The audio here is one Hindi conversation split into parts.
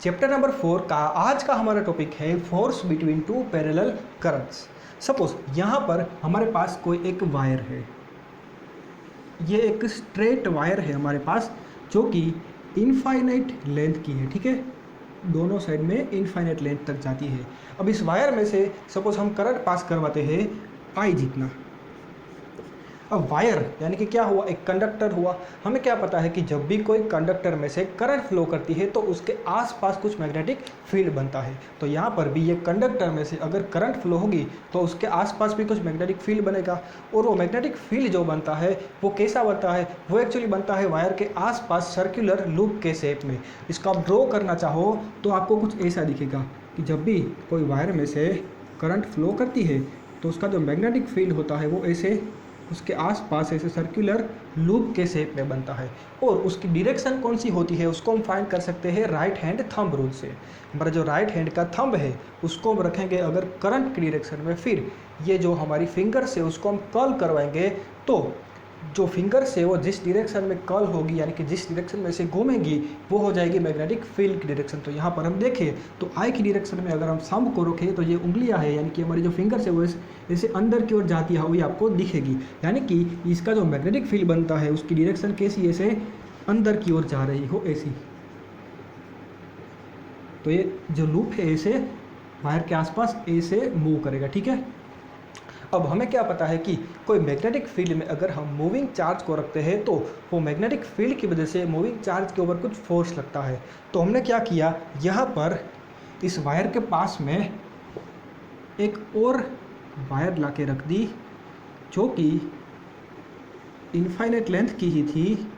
चैप्टर नंबर 4 का आज का हमारा टॉपिक है force between two parallel currents. Suppose यहाँ पर हमारे पास कोई एक वायर है, ये एक स्ट्रेट वायर है हमारे पास जो कि इनफाइनाइट लेंथ की है, ठीक है, दोनों साइड में इनफाइनाइट लेंथ तक जाती है। अब इस वायर में से सपोज हम करंट पास करवाते हैं आई जितना। अब वायर यानी कि क्या हुआ, एक कंडक्टर हुआ। हमें क्या पता है कि जब भी कोई कंडक्टर में से करंट फ्लो करती है तो उसके आसपास कुछ मैग्नेटिक फील्ड बनता है। तो यहाँ पर भी ये कंडक्टर में से अगर करंट फ्लो होगी तो उसके आसपास भी कुछ मैग्नेटिक फील्ड बनेगा, और वो मैग्नेटिक फील्ड जो बनता है वो कैसा बनता है, वो एक्चुअली बनता है वायर के आसपास सर्कुलर लूप के शेप में। इसको आप ड्रॉ करना चाहो तो आपको कुछ ऐसा दिखेगा कि जब भी कोई वायर में से करंट फ्लो करती है तो उसका जो मैग्नेटिक फील्ड होता है वो ऐसे उसके आसपास ऐसे सर्कुलर लूप के शेप में बनता है। और उसकी डायरेक्शन कौन सी होती है उसको हम फाइंड कर सकते हैं राइट हैंड थंब रूल से। हमारा जो राइट हैंड का थंब है उसको हम रखेंगे अगर करंट की डायरेक्शन में, फिर ये जो हमारी फिंगर से उसको हम कर्ल करवाएंगे तो जो फिंगर से वो जिस डायरेक्शन में कर्ल होगी यानी कि जिस डायरेक्शन में से घूमेगी वो हो जाएगी मैग्नेटिक फील्ड की डायरेक्शन। तो यहाँ पर हम देखें तो आई की डायरेक्शन में अगर हम थंब को रखें तो ये उंगलियां है यानी कि हमारी जो फिंगर्स है वो ऐसे अंदर की ओर जाती है, वही आपको दिखेगी, यानी कि इसका जो मैग्नेटिक फील्ड बनता है उसकी डायरेक्शन कैसी, ऐसे अंदर की ओर जा रही हो ऐसी। तो ये जो लूप है ऐसे वायर के आसपास ऐसे मूव करेगा, ठीक है। अब हमें क्या पता है कि कोई मैग्नेटिक फील्ड में अगर हम मूविंग चार्ज को रखते हैं तो वो मैग्नेटिक फील्ड की वजह से मूविंग चार्ज के ऊपर कुछ फोर्स लगता है। तो हमने क्या किया, यहाँ पर इस वायर के पास में एक और वायर ला के रख दी जो कि इनफाइनाइट लेंथ की ही थी,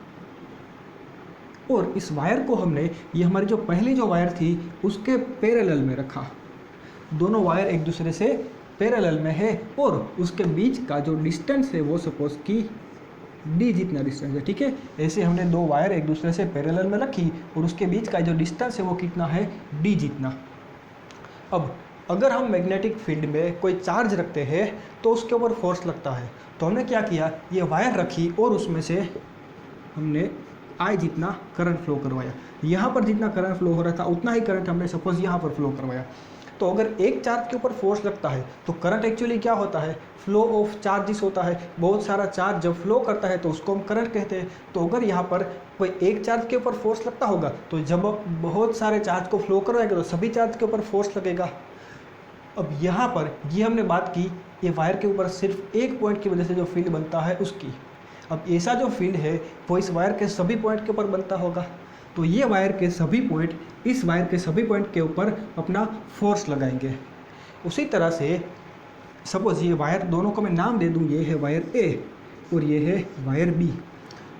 और इस वायर को हमने ये हमारी जो पहली जो वायर थी उसके पैरेलल में रखा। दोनों वायर एक दूसरे से पैरेलल में है और उसके बीच का जो डिस्टेंस है वो सपोज कि d जितना डिस्टेंस है, ठीक है। ऐसे हमने दो वायर एक दूसरे से पैरेलल में रखी और उसके बीच का जो डिस्टेंस है वो कितना है, d जितना। अब अगर हम मैग्नेटिक फील्ड में कोई चार्ज रखते हैं तो उसके ऊपर फोर्स लगता है। तो हमने क्या किया, ये वायर रखी और उसमें से हमने I जितना करंट फ्लो करवाया। यहाँ पर जितना करंट फ्लो हो रहा था उतना ही करंट हमने सपोज यहाँ पर फ्लो करवाया। तो अगर एक चार्ज के ऊपर फोर्स लगता है तो करंट एक्चुअली क्या होता है, फ्लो ऑफ चार्जेस होता है। बहुत सारा चार्ज जब फ्लो करता है तो उसको हम करंट कहते हैं। तो अगर यहाँ पर कोई एक चार्ज के ऊपर फोर्स लगता होगा तो जब बहुत सारे चार्ज को फ्लो करवाएगा तो सभी चार्ज के ऊपर फोर्स लगेगा। अब यहाँ पर ये हमने बात की ये वायर के ऊपर सिर्फ एक पॉइंट की वजह से जो फील्ड बनता है उसकी। अब ऐसा जो फील्ड है वो इस वायर के सभी पॉइंट के ऊपर बनता होगा। तो ये वायर के सभी पॉइंट इस वायर के सभी पॉइंट के ऊपर अपना फोर्स लगाएंगे। उसी तरह से सपोज ये वायर दोनों को मैं नाम दे दूँ, ये है वायर ए और ये है वायर बी।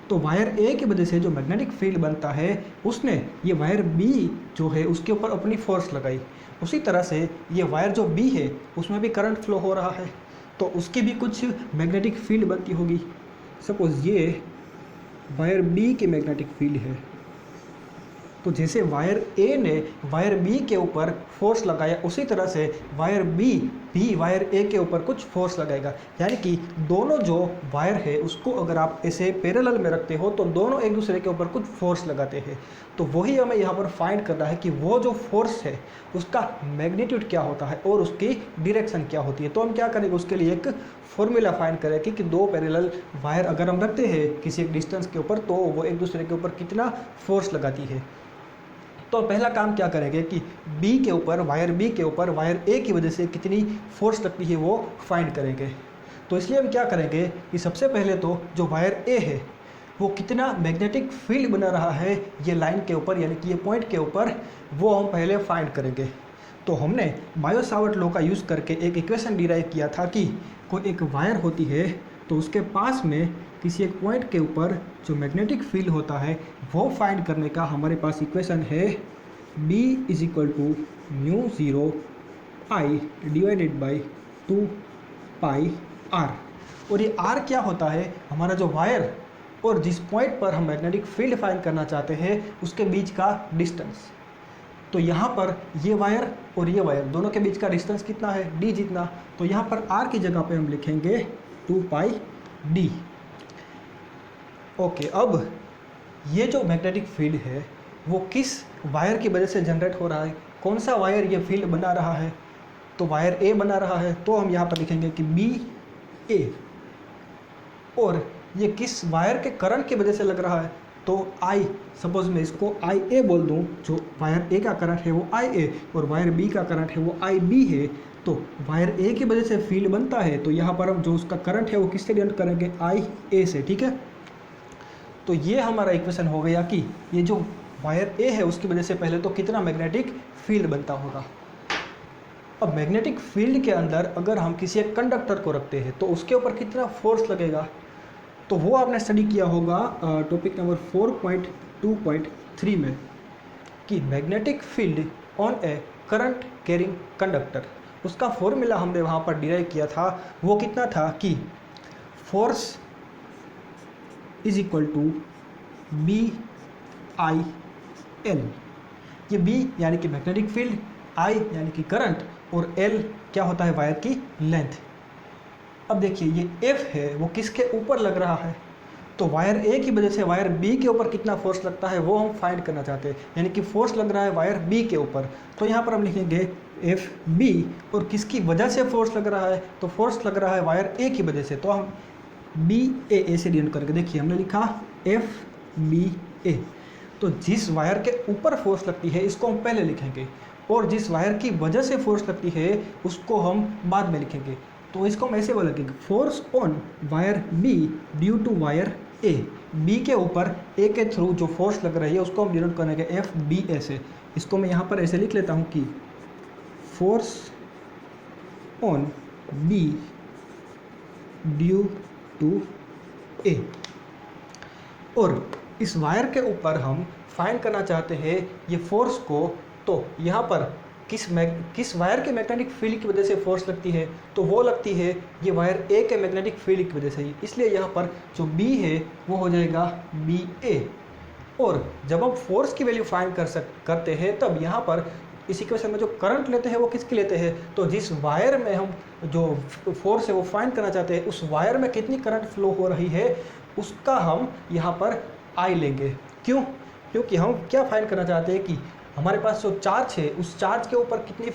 तो वायर ए की वजह से जो मैग्नेटिक फील्ड बनता है उसने ये वायर बी जो है उसके ऊपर अपनी फोर्स लगाई। उसी तरह से ये वायर जो बी है उसमें भी करंट फ्लो हो रहा है तो उसकी भी कुछ मैग्नेटिक फील्ड बनती होगी। सपोज ये वायर बी की मैग्नेटिक फील्ड है, तो जैसे वायर ए ने वायर बी के ऊपर फोर्स लगाया उसी तरह से वायर बी भी वायर ए के ऊपर कुछ फोर्स लगाएगा। यानी कि दोनों जो वायर है उसको अगर आप ऐसे पैरेलल में रखते हो तो दोनों एक दूसरे के ऊपर कुछ फोर्स लगाते हैं। तो वही हमें यहाँ पर फाइंड करना है कि वो जो फोर्स है उसका मैग्नीट्यूड क्या होता है और उसकी डायरेक्शन क्या होती है। तो हम क्या करेंगे, उसके लिए एक फॉर्मूला फाइंड करें कि दो पैरेलल वायर अगर हम रखते हैं किसी एक डिस्टेंस के ऊपर तो वो एक दूसरे के ऊपर कितना फोर्स लगाती है। तो पहला काम क्या करेंगे कि बी के ऊपर वायर बी के ऊपर वायर ए की वजह से कितनी फोर्स लगती है वो फाइंड करेंगे। तो इसलिए हम क्या करेंगे कि सबसे पहले तो जो वायर ए है वो कितना मैग्नेटिक फील्ड बना रहा है ये लाइन के ऊपर यानी कि ये पॉइंट के ऊपर, वो हम पहले फाइंड करेंगे। तो हमने बायो-सावर्ट लॉ का यूज़ करके एक इक्वेशन डिराइव किया था कि कोई एक वायर होती है तो उसके पास में किसी एक पॉइंट के ऊपर जो मैग्नेटिक फील्ड होता है वो फाइंड करने का हमारे पास इक्वेशन है B = μ0 I divided by 2πr। और ये r क्या होता है, हमारा जो वायर और जिस पॉइंट पर हम मैग्नेटिक फील्ड फाइंड करना चाहते हैं उसके बीच का डिस्टेंस। तो यहाँ पर ये वायर और ये वायर दोनों के बीच का डिस्टेंस कितना है, d जितना। तो यहाँ पर r की जगह पे हम लिखेंगे 2πd। ओके, अब ये जो मैग्नेटिक फील्ड है वो किस वायर की वजह से जनरेट हो रहा है, कौन सा वायर ये फील्ड बना रहा है, तो वायर ए बना रहा है, तो हम यहाँ पर लिखेंगे कि बी ए। और ये किस वायर के करंट की वजह से लग रहा है, तो आई, सपोज मैं इसको आई ए बोल दूँ, जो वायर ए का करंट है वो आई ए और वायर बी का करंट है वो आई बी है, तो वायर ए की वजह से फील्ड बनता है, तो यहाँ पर हम जो उसका करंट है वो किससे डिनोट करेंगे, आई ए से, ठीक है। तो ये हमारा इक्वेशन हो गया कि ये जो वायर ए है उसकी वजह से पहले तो कितना मैग्नेटिक फील्ड बनता होगा। अब मैग्नेटिक फील्ड के अंदर अगर हम किसी एक कंडक्टर को रखते हैं तो उसके ऊपर कितना फोर्स लगेगा, तो वो आपने स्टडी किया होगा टॉपिक नंबर 4.2.3 में, कि magnetic field on A current carrying conductor, उसका फॉर्मूला हमने वहाँ पर डिराइव किया था। वो कितना था कि force is equal to B I L. ये बी यानी कि मैग्नेटिक फील्ड, आई यानी कि करंट, और एल क्या होता है, वायर की लेंथ। अब देखिए ये एफ है वो किसके ऊपर लग रहा है, तो वायर ए की वजह से वायर बी के ऊपर कितना फोर्स लगता है वो हम फाइंड करना चाहते हैं, यानी कि फोर्स लग रहा है वायर बी के ऊपर। तो यहाँ पर हम लिखेंगे एफ बी, और किसकी वजह से फोर्स लग रहा है, तो फोर्स लग रहा है वायर ए की वजह से, तो हम बी ए से डिनोट करके देखिए हमने लिखा एफ बी ए। तो जिस वायर के ऊपर फोर्स लगती है इसको हम पहले लिखेंगे, और जिस वायर की वजह से फोर्स लगती है उसको हम बाद में लिखेंगे। तो इसको हम ऐसे बोलेंगे, force on wire B due to wire A, B के ऊपर ए के थ्रू जो फोर्स लग रही है उसको हम डिनोट करेंगे एफ बी ए से। इसको मैं यहाँ पर ऐसे लिख लेता हूँ कि force on B due to A. और इस वायर के ऊपर हम फाइंड करना चाहते हैं ये फोर्स को, तो यहाँ पर किस वायर के मैग्नेटिक फील्ड की वजह से फोर्स लगती है, तो वो लगती है ये वायर ए के मैग्नेटिक फील्ड की वजह से ही, इसलिए यहाँ पर जो बी है वो हो जाएगा बी ए। और जब हम फोर्स की वैल्यू फाइंड करते हैं तब यहाँ पर इस इक्वेशन में जो करंट लेते हैं वो किसके लेते हैं, तो जिस वायर में हम जो फोर्स है वो फाइंड करना चाहते हैं उस वायर में कितनी करंट फ्लो हो रही है उसका हम यहाँ पर आई लेंगे। क्यों, क्योंकि हम क्या फाइंड करना चाहते हैं कि हमारे पास जो चार्ज है उस चार्ज के ऊपर कितनी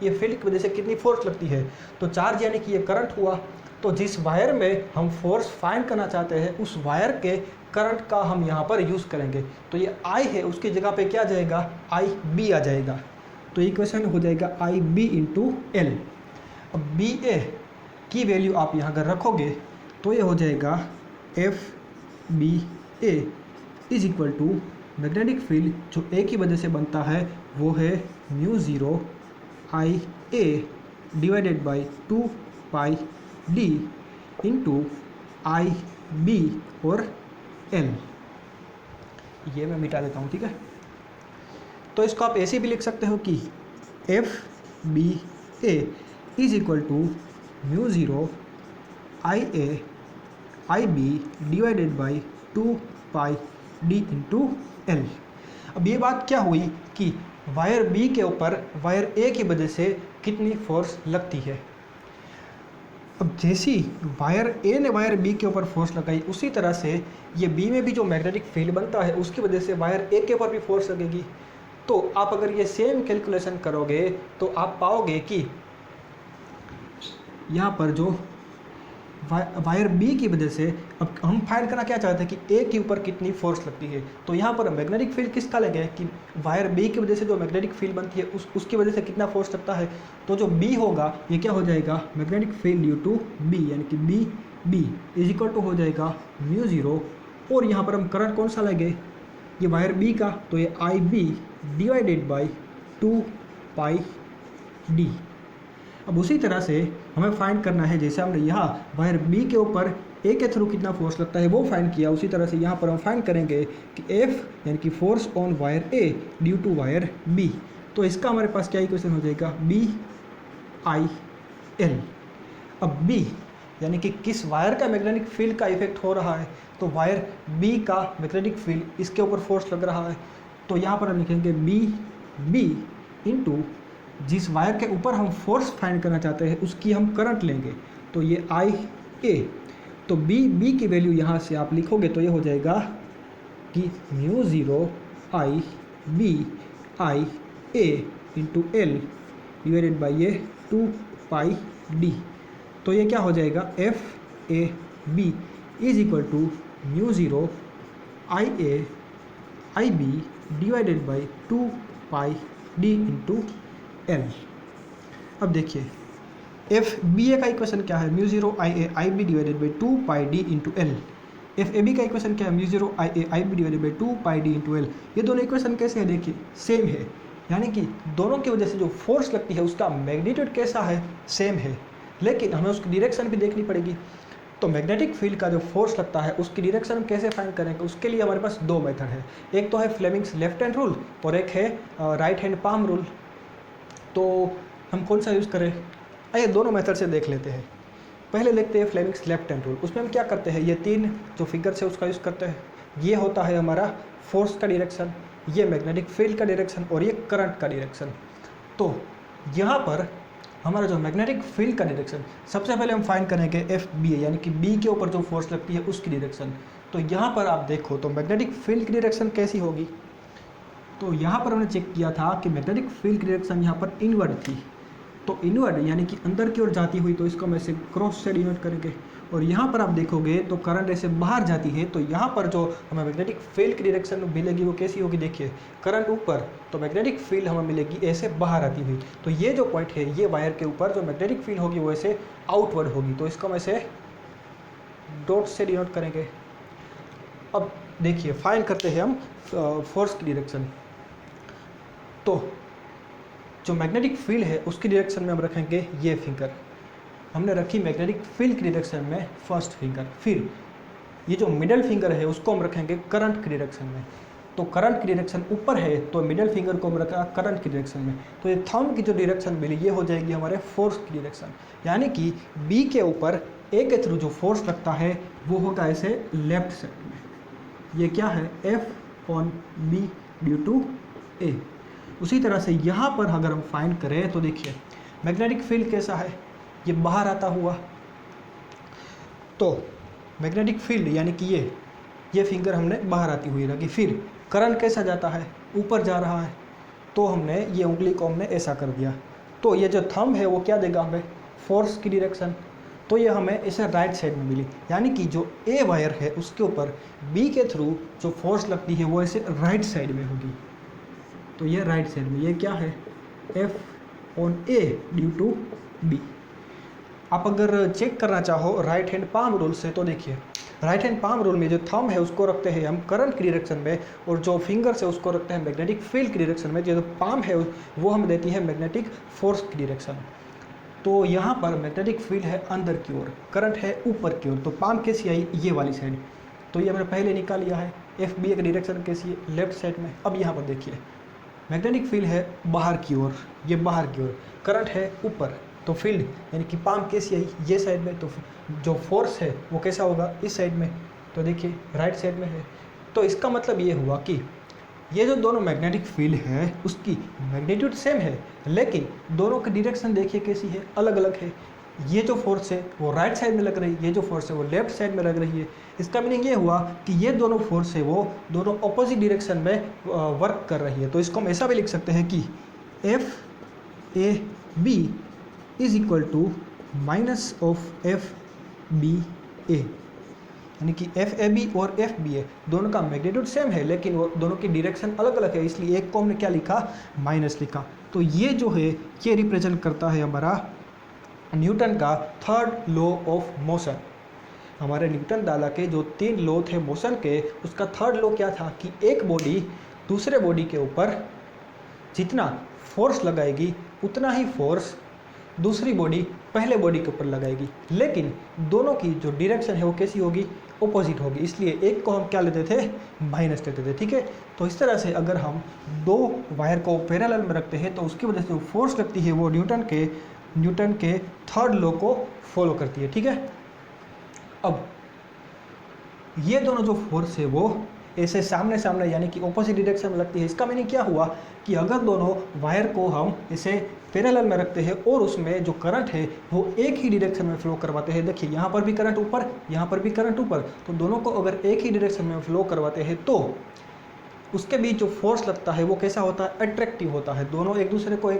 ये फील्ड की वजह से कितनी फोर्स लगती है, तो चार्ज यानी कि ये करंट हुआ। तो जिस वायर में हम फोर्स फाइंड करना चाहते हैं उस वायर के करंट का हम यहाँ पर यूज़ करेंगे, तो ये आई है उसकी जगह पे क्या जाएगा, आई बी आ जाएगा। तो इक्वेशन हो जाएगा आई बी इंटू एल। अब बी ए की वैल्यू आप यहाँ अगर रखोगे तो ये हो जाएगा F B A is equal to magnetic field जो ए की वजह से बनता है वो है mu zero I A divided by 2 pi D into I B और एल। ये मैं मिटा देता हूँ, ठीक है। तो इसको आप ऐसे भी लिख सकते हो कि F B A is equal to mu zero I B divided by 2 pi D into L. अब ये बात क्या हुई कि वायर बी के ऊपर वायर ए की वजह से कितनी फोर्स लगती है। अब जैसी वायर ए ने वायर बी के ऊपर फोर्स लगाई उसी तरह से ये बी में भी जो मैग्नेटिक फील्ड बनता है उसकी वजह से वायर ए के ऊपर भी फोर्स लगेगी। तो आप अगर ये सेम कैलकुलेशन करोगे तो आप पाओगे कि यहाँ पर जो वायर बी की वजह से, अब हम फाइंड करना क्या चाहते हैं कि ए के ऊपर कितनी फोर्स लगती है, तो यहाँ पर मैग्नेटिक फील्ड किसका लगे कि वायर बी की वजह से जो मैग्नेटिक फील्ड बनती है उसकी वजह से कितना फोर्स लगता है, तो जो बी होगा ये क्या हो जाएगा, magnetic field due to B, यानी कि बी इज इक्वल टू हो जाएगा म्यू ज़ीरो, और यहाँ पर हम करंट कौन सा लगे, ये वायर बी का, तो ये I B divided by 2 pi D. अब उसी तरह से हमें फाइंड करना है, जैसे हमने यहाँ वायर बी के ऊपर ए के थ्रू कितना फोर्स लगता है वो फाइंड किया, उसी तरह से यहाँ पर हम फाइंड करेंगे कि एफ यानी कि force on wire A due to wire B. तो इसका हमारे पास क्या इक्वेशन हो जाएगा, बी आई एल। अब बी यानी कि किस वायर का मैग्नेटिक फील्ड का इफेक्ट हो रहा है, तो वायर बी का मैग्नेटिक फील्ड इसके ऊपर फोर्स लग रहा है, तो यहाँ पर हम लिखेंगे बी इंटू जिस वायर के ऊपर हम फोर्स फाइंड करना चाहते हैं उसकी हम करंट लेंगे, तो ये आई ए। तो बी की वैल्यू यहाँ से आप लिखोगे तो ये हो जाएगा कि mu zero I B I A into L divided by ये 2 पाई डी। तो ये क्या हो जाएगा, F A B is equal to mu zero I A I B divided by 2 pi D into L. अब देखिए एफ बी ए का इक्वेशन क्या है, mu zero I A I B divided by 2 pi D into L. F A B का इक्वेशन क्या है, mu zero I A I B divided by 2 pi D into L. ये दोनों इक्वेशन कैसे है, देखिए सेम है, यानी कि दोनों की वजह से जो फोर्स लगती है उसका मैग्नीट्यूड कैसा है, सेम है, लेकिन हमें उसकी डायरेक्शन भी देखनी पड़ेगी। तो मैग्नेटिक फील्ड का जो फोर्स लगता है उसकी डायरेक्शन हम कैसे फाइंड करेंगे, उसके लिए हमारे पास दो मेथड है। एक तो है फ्लेमिंग्स लेफ्ट हैंड रूल और एक है राइट हैंड पाम रूल। तो हम कौन सा यूज़ करें, आइए दोनों मेथड से देख लेते हैं। पहले देखते हैं फ्लेमिंग्स लेफ्ट हैंड रूल। उसमें हम क्या करते हैं, ये तीन जो फिगर्स है उसका यूज़ करते हैं। ये होता है हमारा फोर्स का डायरेक्शन, ये मैग्नेटिक फील्ड का डायरेक्शन और ये करंट का डायरेक्शन। तो यहाँ पर हमारा जो मैग्नेटिक फील्ड का डायरेक्शन, सबसे पहले हम फाइंड करेंगे एफ बी ए, यानी कि बी के ऊपर जो फोर्स लगती है उसकी डायरेक्शन। तो यहाँ पर आप देखो तो मैग्नेटिक फील्ड की डायरेक्शन कैसी होगी, तो यहाँ पर हमने चेक किया था कि मैग्नेटिक फील्ड की डायरेक्शन यहाँ पर इनवर्ड थी। तो इनवर्ड यानी कि अंदर की ओर जाती हुई, तो इसको हम ऐसे क्रॉस से डिनोट करेंगे। और यहाँ पर आप देखोगे तो करंट ऐसे बाहर जाती है, तो यहाँ पर जो हमें मैग्नेटिक फील्ड की डायरेक्शन मिलेगी वो कैसी होगी, देखिए करंट ऊपर, तो मैग्नेटिक फील्ड हमें मिलेगी ऐसे बाहर आती हुई। तो ये जो पॉइंट है, ये वायर के ऊपर जो मैग्नेटिक फील्ड होगी वो ऐसे आउटवर्ड होगी, तो इसको हम ऐसे डॉट से डिनोट करेंगे। अब देखिए फाइंड करते हैं हम फोर्स की डायरेक्शन। तो जो मैग्नेटिक फील्ड है उसकी डायरेक्शन में हम रखेंगे ये फिंगर, हमने रखी मैग्नेटिक फील्ड की डायरेक्शन में फर्स्ट फिंगर। फिर ये जो मिडल फिंगर है उसको हम रखेंगे करंट की डायरेक्शन में। तो करंट की डायरेक्शन ऊपर है तो मिडल फिंगर को हम रखा करंट की डायरेक्शन में। तो ये थंब की जो डायरेक्शन मिली ये हो जाएगी हमारे फोर्स की डायरेक्शन, यानी कि बी के ऊपर ए के थ्रू जो फोर्स लगता है वो होगा ऐसे लेफ्ट साइड में। ये क्या है, F on B due to A. उसी तरह से यहाँ पर अगर हम फाइंड करें तो देखिए मैग्नेटिक फील्ड कैसा है, ये बाहर आता हुआ। तो मैग्नेटिक फील्ड यानी कि ये फिंगर हमने बाहर आती हुई रखी। फिर करंट कैसा जाता है, ऊपर जा रहा है, तो हमने ये उंगली को हमने ऐसा कर दिया। तो ये जो थंब है वो क्या देगा हमें, फोर्स की डायरेक्शन। तो ये हमें इसे राइट साइड में मिली, यानी कि जो ए वायर है उसके ऊपर बी के थ्रू जो फोर्स लगती है वो ऐसे राइट साइड में होगी। तो ये राइट साइड में, ये क्या है, F on A due to B. आप अगर चेक करना चाहो राइट हैंड पाम रूल से, तो देखिए राइट हैंड पाम रूल में जो थंब है उसको रखते हैं हम करंट की डायरेक्शन में, और जो फिंगर्स है उसको रखते हैं मैग्नेटिक फील्ड की डायरेक्शन में। जो पाम है वो हमें देती है मैग्नेटिक फोर्स की डायरेक्शन। तो यहाँ पर मैग्नेटिक फील्ड है अंदर की ओर, करंट है ऊपर की ओर, तो पाम कैसी आई, ये वाली साइड। तो ये हमने पहले निकाल लिया है। एफ बी ए की डायरेक्शन कैसी है, लेफ्ट साइड में। अब यहाँ पर देखिए मैग्नेटिक फील्ड है बाहर की ओर, ये बाहर की ओर, करंट है ऊपर, तो फील्ड यानी कि पाम कैसी आई, ये साइड में। तो जो फोर्स है वो कैसा होगा, इस साइड में। तो देखिए राइट साइड में है। तो इसका मतलब ये हुआ कि ये जो दोनों मैग्नेटिक फील्ड है उसकी मैग्नीट्यूड सेम है, लेकिन दोनों की डायरेक्शन देखिए कैसी है, अलग अलग है। ये जो फोर्स है वो राइट साइड में लग रही है, ये जो फोर्स है वो लेफ्ट साइड में लग रही है। इसका मीनिंग ये हुआ कि ये दोनों फोर्स है वो दोनों ऑपोजिट डायरेक्शन में वर्क कर रही है। तो इसको हम ऐसा भी लिख सकते हैं कि F A B is equal to minus of F B A, यानी कि एफ ए बी और एफ बी ए दोनों का मैग्नीट्यूड सेम है, लेकिन वो दोनों की डायरेक्शन अलग अलग है, इसलिए एक को हमने क्या लिखा, माइनस लिखा। तो ये जो है ये रिप्रेजेंट करता है हमारा न्यूटन का थर्ड लॉ ऑफ मोशन। हमारे न्यूटन दादा के जो 3 लॉ थे मोशन के, उसका थर्ड लॉ क्या था कि एक बॉडी दूसरे बॉडी के ऊपर जितना फोर्स लगाएगी उतना ही फोर्स दूसरी बॉडी पहले बॉडी के ऊपर लगाएगी, लेकिन दोनों की जो डायरेक्शन है वो कैसी होगी, ऑपोजिट होगी। इसलिए एक को हम क्या लेते थे, माइनस लेते थे, ठीक है। तो इस तरह से अगर हम दो वायर को पैरेलल में रखते हैं तो उसकी वजह से जो फोर्स लगती है वो न्यूटन के थर्ड लॉ को फॉलो करती है, ठीक है। अब ये दोनों जो फोर्स है वो ऐसे सामने सामने यानी कि ऑपोजिट डायरेक्शन में लगती है। इसका मीनिंग क्या हुआ कि अगर दोनों वायर को हम ऐसे पैरेलल में रखते हैं और उसमें जो करंट है वो एक ही डायरेक्शन में फ्लो करवाते हैं, देखिए यहाँ पर भी करंट ऊपर, यहाँ पर भी करंट ऊपर, तो दोनों को अगर एक ही डायरेक्शन में फ्लो करवाते हैं तो उसके बीच जो फोर्स लगता है वो कैसा होता है, अट्रैक्टिव होता है। दोनों एक दूसरे को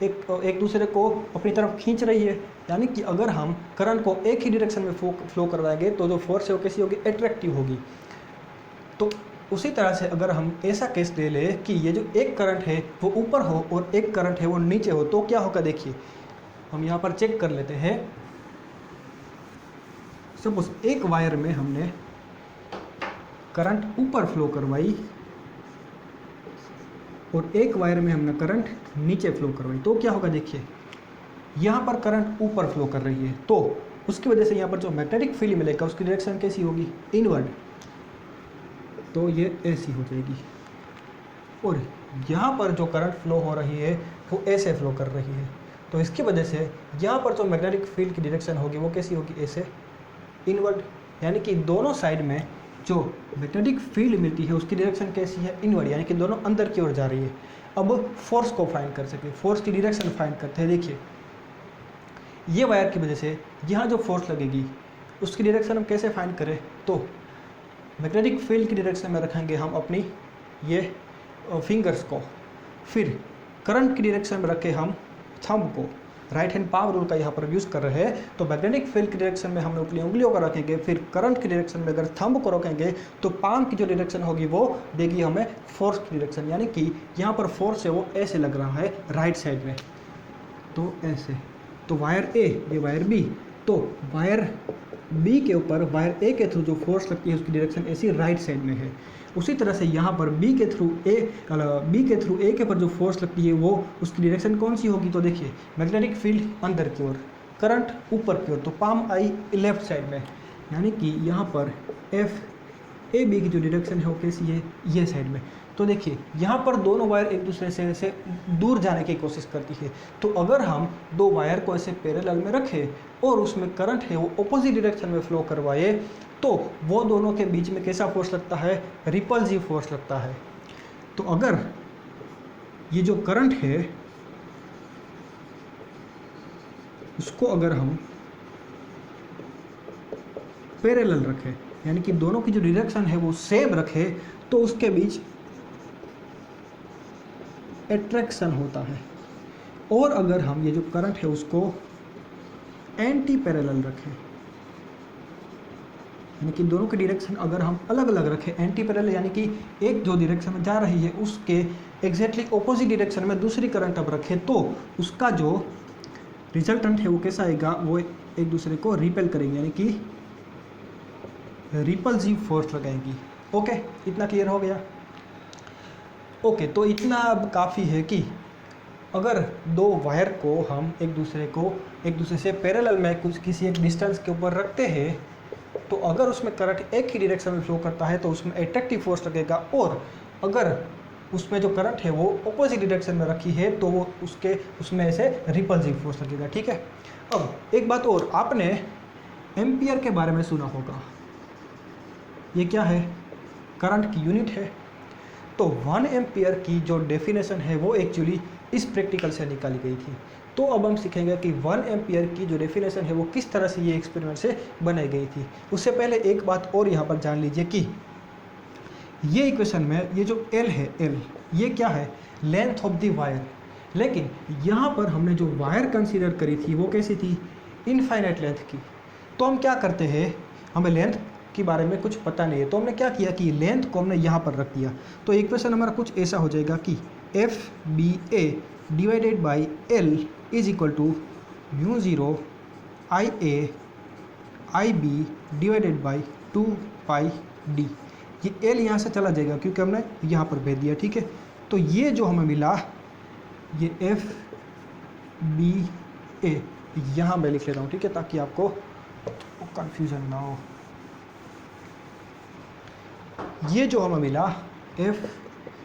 एक दूसरे को अपनी तरफ खींच रही है। यानी कि अगर हम करंट को एक ही डायरेक्शन में फ्लो करवाएंगे तो जो फोर्स है वो कैसी होगी, अट्रैक्टिव होगी। तो उसी तरह से अगर हम ऐसा केस ले लें कि ये जो एक करंट है वो ऊपर हो और एक करंट है वो नीचे हो, तो क्या होगा, देखिए हम यहाँ पर चेक कर लेते हैं। सपोज एक वायर में हमने करंट ऊपर फ्लो करवाई और एक वायर में हमने करंट नीचे फ्लो करवाई, तो क्या होगा, देखिए यहाँ पर करंट ऊपर फ्लो कर रही है तो उसकी वजह से यहाँ पर जो मैग्नेटिक फील्ड मिलेगा उसकी डायरेक्शन कैसी होगी, इनवर्ड। तो ये ऐसी हो जाएगी। और यहाँ पर जो करंट फ्लो हो रही है वो ऐसे फ्लो कर रही है, तो इसकी वजह से यहाँ पर जो मैग्नेटिक फील्ड की डायरेक्शन होगी वो कैसी होगी, ऐसे, इनवर्ड। यानी कि दोनों साइड में जो मैग्नेटिक फील्ड मिलती है उसकी डायरेक्शन कैसी है, इनवर्ड, यानी कि दोनों अंदर की ओर जा रही है। अब फोर्स को फाइंड कर सके, फोर्स की डायरेक्शन फाइंड करते हैं। देखिए ये वायर की वजह से यहाँ जो फोर्स लगेगी उसकी डायरेक्शन हम कैसे फाइंड करें, तो मैग्नेटिक फील्ड की डायरेक्शन में रखेंगे हम अपनी ये फिंगर्स को, फिर करंट की डायरेक्शन में रखे हम थंब को। राइट हैंड पावर रूल का यहाँ पर यूज़ कर रहे हैं, तो मैग्नेटिक फील्ड की डायरेक्शन में हम अपनी उंगलियों को रखेंगे, फिर करंट की डायरेक्शन में अगर थंब को रखेंगे तो पाम की जो डायरेक्शन होगी वो देगी हमें फोर्स की डायरेक्शन। यानी कि यहाँ पर फोर्स है वो ऐसे लग रहा है राइट साइड में, तो ऐसे। तो वायर ए, ये वायर बी, तो वायर बी के ऊपर वायर ए के थ्रू जो फोर्स लगती है उसकी डायरेक्शन ऐसी राइट साइड में है। उसी तरह से यहाँ पर बी के थ्रू ए के पर जो फोर्स लगती है वो उसकी डायरेक्शन कौन सी होगी, तो देखिए मैग्नेटिक फील्ड अंदर की ओर, करंट ऊपर की ओर, तो पाम आई लेफ्ट साइड में। यानी कि यहाँ पर एफ ए बी की जो डायरेक्शन है वो कैसी है, ये साइड में। तो देखिए यहाँ पर दोनों वायर एक दूसरे से ऐसे दूर जाने की कोशिश करती है, तो अगर हम दो वायर को ऐसे पैरेलल में रखें और उसमें करंट है वो ऑपोजिट डायरेक्शन में फ्लो करवाए तो वो दोनों के बीच में कैसा फोर्स लगता है, रिपल्सिव फोर्स लगता है। तो अगर ये जो करंट है उसको अगर हम पैरेलल रखें, यानी कि दोनों की जो डायरेक्शन है वो सेम रखे, तो उसके बीच एट्रैक्शन होता है। और अगर हम ये जो करंट है उसको एंटी पैरेलल रखें, यानी कि दोनों की डायरेक्शन अगर हम अलग अलग रखें, एंटी पैरेलल यानी कि एक जो डायरेक्शन में जा रही है उसके एग्जैक्टली ऑपोजिट डायरेक्शन में दूसरी करंट अब रखें, तो उसका जो रिजल्टेंट है वो कैसा आएगा, वो एक दूसरे को रिपेल करेंगे, यानी कि रिपल्सिव फोर्स लगाएंगी। ओके, इतना क्लियर हो गया। ओके, तो इतना अब काफ़ी है कि अगर दो वायर को हम एक दूसरे से पैरेलल में कुछ किसी एक डिस्टेंस के ऊपर रखते हैं, तो अगर उसमें करंट एक ही डायरेक्शन में फ्लो करता है तो उसमें एट्रैक्टिव फोर्स लगेगा, और अगर उसमें जो करंट है वो ऑपोजिट डायरेक्शन में रखी है तो वो उसमें ऐसे रिपल्सिव फोर्स लगेगा। ठीक है। अब एक बात और, आपने एम्पियर के बारे में सुना होगा। ये क्या है, करंट की यूनिट है। तो 1 एम्पियर की जो डेफिनेशन है वो एक्चुअली इस प्रैक्टिकल से निकाली गई थी। तो अब हम सीखेंगे कि 1 एम्पियर की जो डेफिनेशन है वो किस तरह से ये एक्सपेरिमेंट से बनाई गई थी। उससे पहले एक बात और यहाँ पर जान लीजिए कि ये इक्वेशन में ये जो L है, L ये क्या है, लेंथ ऑफ द वायर। लेकिन यहाँ पर हमने जो वायर कंसीडर करी थी वो कैसी थी, इनफाइनाइट लेंथ की। तो हम क्या करते हैं, हमें लेंथ के बारे में कुछ पता नहीं है, तो हमने क्या किया कि लेंथ को हमने यहाँ पर रख दिया। तो इक्वेशन हमारा कुछ ऐसा हो जाएगा कि F B A divided by L is equal to mu zero I A I B divided by 2 pi D. ये एल यहाँ से चला जाएगा क्योंकि हमने यहाँ पर भेज दिया। ठीक है। तो ये जो हमें मिला ये एफ बी ए यहाँ मैं लिख लेता हूँ, ठीक है, ताकि आपको कंफ्यूजन ना हो। ये जो हमें मिला F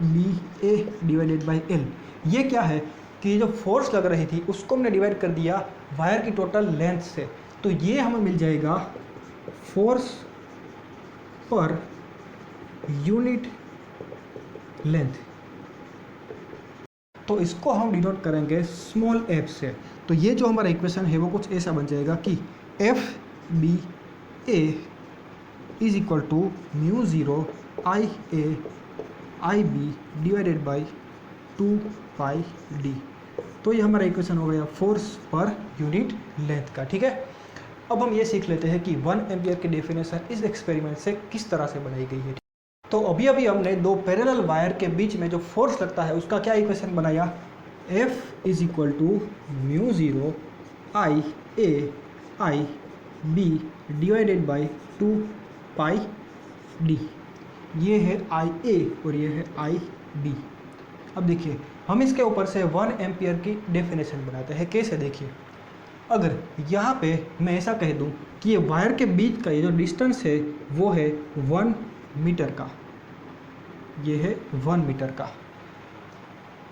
B A divided by L, ये क्या है कि जो फोर्स लग रही थी उसको हमने डिवाइड कर दिया वायर की टोटल लेंथ से। तो ये हमें मिल जाएगा फोर्स पर यूनिट लेंथ। तो इसको हम डिनोट करेंगे स्मॉल एफ से। तो ये जो हमारा इक्वेशन है वो कुछ ऐसा बन जाएगा कि F B A is equal to mu zero I A I B divided by 2 pi D. तो ये हमारा इक्वेशन हो गया फोर्स पर यूनिट लेंथ का। ठीक है, अब हम ये सीख लेते हैं कि 1 एम्पियर की डेफिनेशन इस एक्सपेरिमेंट से किस तरह से बनाई गई है। तो अभी अभी हमने दो पैरेलल वायर के बीच में जो फोर्स लगता है उसका क्या इक्वेशन बनाया, F is equal to mu zero I A I B divided by 2 pi D. ये है आई ए और ये है आई बी। अब देखिए हम इसके ऊपर से 1 एम्पियर की डेफिनेशन बनाते हैं। कैसे, देखिए अगर यहाँ पे मैं ऐसा कह दूँ कि ये वायर के बीच का ये जो डिस्टेंस है वो है 1 मीटर का, ये है 1 मीटर का,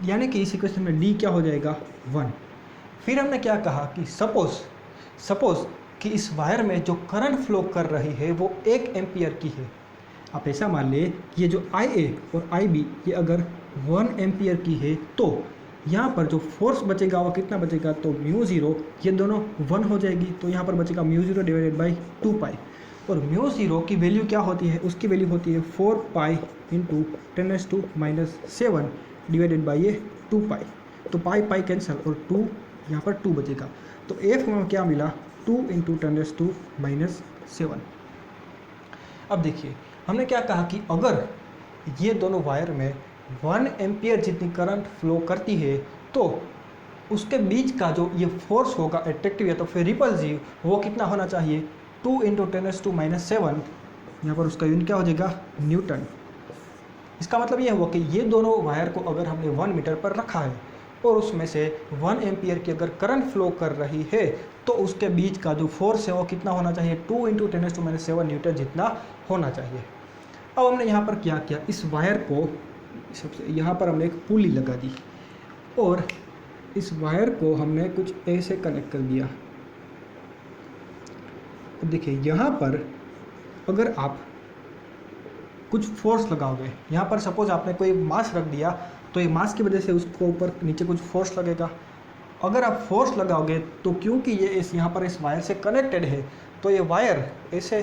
यानी कि इस इक्वेशन में d क्या हो जाएगा 1। फिर हमने क्या कहा कि सपोज कि इस वायर में जो करंट फ्लो कर रही है वो 1 एम्पियर की है। आप ऐसा मान ले ये जो IA और IB ये अगर 1 एम्पियर की है तो यहाँ पर जो फोर्स बचेगा वो कितना बचेगा, तो म्यू ज़ीरो, ये दोनों 1 हो जाएगी तो यहाँ पर बचेगा म्यू ज़ीरो डिवाइडेड बाई 2 पाई। और म्यू ज़ीरो की वैल्यू क्या होती है, उसकी वैल्यू होती है 4 पाई इंटू 10⁻⁻⁷ डिवाइडेड बाई ये 2 पाई। तो पाई पाई कैंसिल और 2 यहाँ पर 2 बचेगा। तो F में क्या मिला 2 इंटू 10⁻⁷। अब देखिए हमने क्या कहा कि अगर ये दोनों वायर में 1 एम्पियर जितनी करंट फ्लो करती है तो उसके बीच का जो ये फोर्स होगा एट्रैक्टिव या तो फिर रिपल्सिव, वो कितना होना चाहिए 2 इंटू 10⁻⁷। यहाँ पर उसका यूनिट क्या हो जाएगा न्यूटन। इसका मतलब ये हुआ कि ये दोनों वायर को अगर हमने 1 मीटर पर रखा है और उसमें से 1 एम्पियर की अगर करंट फ्लो कर रही है तो उसके बीच का जो फोर्स है वो कितना होना चाहिए 2 इंटू 10⁻⁷ न्यूटन जितना होना चाहिए। अब हमने यहाँ पर क्या किया, इस वायर को सबसे यहाँ पर हमने एक पुली लगा दी और इस वायर को हमने कुछ ऐसे कनेक्ट कर दिया। अब देखिए यहाँ पर अगर आप कुछ फोर्स लगाओगे, यहाँ पर सपोज आपने कोई मास रख दिया तो ये मास की वजह से उसको ऊपर नीचे कुछ फोर्स लगेगा। अगर आप फोर्स लगाओगे तो क्योंकि ये यहाँ पर इस वायर से कनेक्टेड है तो ये वायर ऐसे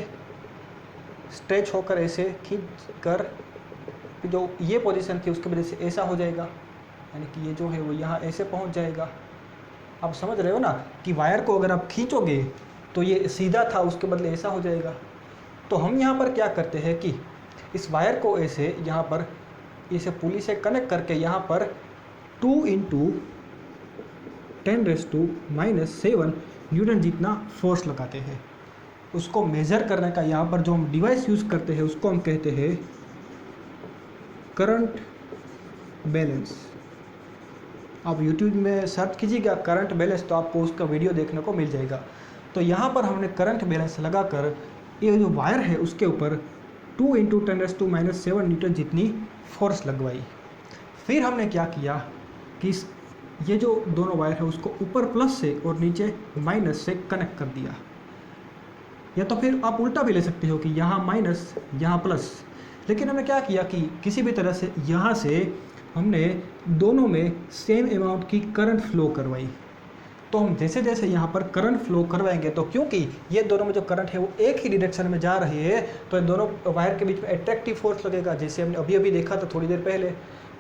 स्ट्रेच होकर ऐसे खींच कर जो ये पोजीशन थी उसकी वजह से ऐसा हो जाएगा, यानी कि ये जो है वो यहाँ ऐसे पहुँच जाएगा। आप समझ रहे हो ना कि वायर को अगर आप खींचोगे तो ये सीधा था उसके बदले ऐसा हो जाएगा। तो हम यहाँ पर क्या करते हैं कि इस वायर को ऐसे यहाँ पर इसे पुली से कनेक्ट करके यहाँ पर 2 इंटू 10⁻⁷ न्यूटन जितना फोर्स लगाते हैं। उसको मेज़र करने का यहाँ पर जो हम डिवाइस यूज़ करते हैं उसको हम कहते हैं करंट बैलेंस। आप YouTube में सर्च कीजिएगा करंट बैलेंस तो आपको उसका वीडियो देखने को मिल जाएगा। तो यहाँ पर हमने करंट बैलेंस लगाकर ये जो वायर है उसके ऊपर 2 इंटू 10⁻⁷ न्यूटन जितनी फोर्स लगवाई। फिर हमने क्या किया कि ये जो दोनों वायर है उसको ऊपर प्लस से और नीचे माइनस से कनेक्ट कर दिया, या तो फिर आप उल्टा भी ले सकते हो कि यहाँ माइनस यहाँ प्लस। लेकिन हमने क्या किया कि किसी भी तरह से यहाँ से हमने दोनों में सेम अमाउंट की करंट फ्लो करवाई। तो हम जैसे जैसे यहाँ पर करंट फ्लो करवाएंगे तो क्योंकि ये दोनों में जो करंट है वो एक ही डायरेक्शन में जा रही है तो इन दोनों वायर के बीच में एट्रैक्टिव फोर्स लगेगा, जैसे हमने अभी अभी देखा था थोड़ी देर पहले।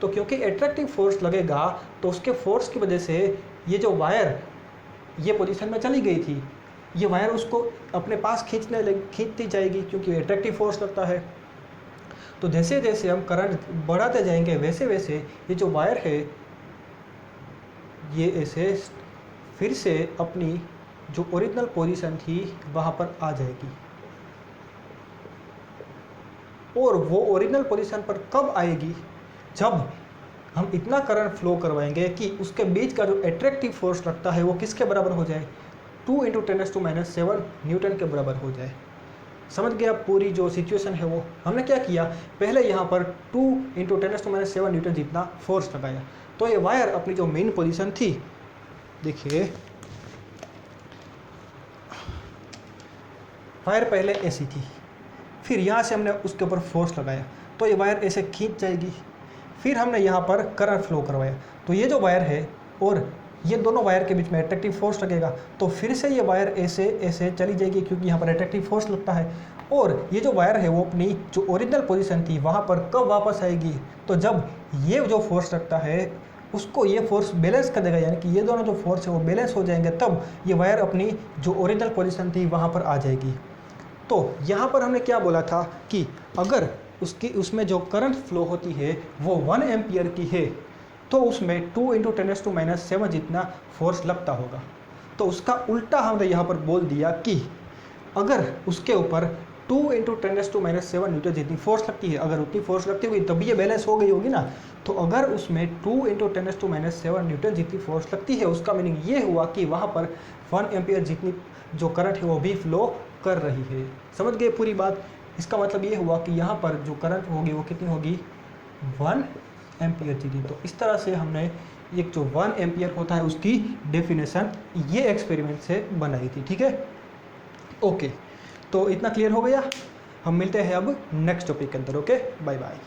तो क्योंकि एट्रैक्टिव फोर्स लगेगा तो उसके फोर्स की वजह से ये जो वायर ये पोजीशन में चली गई थी, ये वायर उसको अपने पास खींचती जाएगी क्योंकि एट्रैक्टिव फोर्स लगता है। तो जैसे जैसे हम करंट बढ़ाते जाएंगे वैसे वैसे ये जो वायर है ये ऐसे फिर से अपनी जो ओरिजिनल पोजीशन थी वहाँ पर आ जाएगी। और वो ओरिजिनल पोजीशन पर कब आएगी, जब हम इतना करंट फ्लो करवाएंगे कि उसके बीच का जो एट्रैक्टिव फोर्स लगता है वो किसके बराबर हो जाए 2 इंटू 10⁻⁷ न्यूटन के बराबर हो जाए। समझ गए आप पूरी जो सिचुएशन है वो। हमने क्या किया, पहले यहाँ पर 2 इंटू 10⁻⁷ न्यूटन जितना फोर्स लगाया तो ये वायर अपनी जो मेन पोजीशन थी, देखिए वायर पहले ऐसी थी, फिर यहाँ से हमने उसके ऊपर फोर्स लगाया तो ये वायर ऐसे खींच जाएगी। फिर हमने यहाँ पर करंट फ्लो करवाया तो ये जो वायर है और ये दोनों वायर के बीच में एट्रैक्टिव फोर्स लगेगा तो फिर से ये वायर ऐसे ऐसे चली जाएगी क्योंकि यहाँ पर एट्रैक्टिव फोर्स लगता है। और ये जो वायर है वो अपनी जो ओरिजिनल पोजीशन थी वहाँ पर कब वापस आएगी, तो जब ये जो फोर्स रखता है उसको ये फोर्स बैलेंस कर देगा, यानी कि ये दोनों जो फोर्स है वो बैलेंस हो जाएंगे, तब ये वायर अपनी जो ओरिजिनल पोजीशन थी वहाँ पर आ जाएगी। तो यहाँ पर हमने क्या बोला था कि अगर उसमें जो करंट फ्लो होती है वो 1 एम्पियर की है तो उसमें 2 × 10⁻⁷ जितना फोर्स लगता होगा। तो उसका उल्टा हमने यहाँ पर बोल दिया कि अगर उसके ऊपर 2 × 10⁻⁷ न्यूटन जितनी फोर्स लगती है, अगर उतनी फोर्स लगती होगी तभी ये बैलेंस हो गई होगी ना। तो अगर उसमें 2 × 10⁻⁷ न्यूटन जितनी फोर्स लगती है, उसका मीनिंग ये हुआ कि वहाँ पर 1 एम्पियर जितनी जो करंट है वो भी फ्लो कर रही है। समझ गए पूरी बात? इसका मतलब ये हुआ कि यहाँ पर जो करंट होगी वो कितनी होगी, 1 एम्पियर जितनी। तो इस तरह से हमने एक जो 1 एम्पियर होता है उसकी डेफिनेशन ये एक्सपेरिमेंट से बनाई थी। ठीक है, ओके, तो इतना क्लियर हो गया। हम मिलते हैं अब नेक्स्ट टॉपिक के अंदर। Okay, bye bye.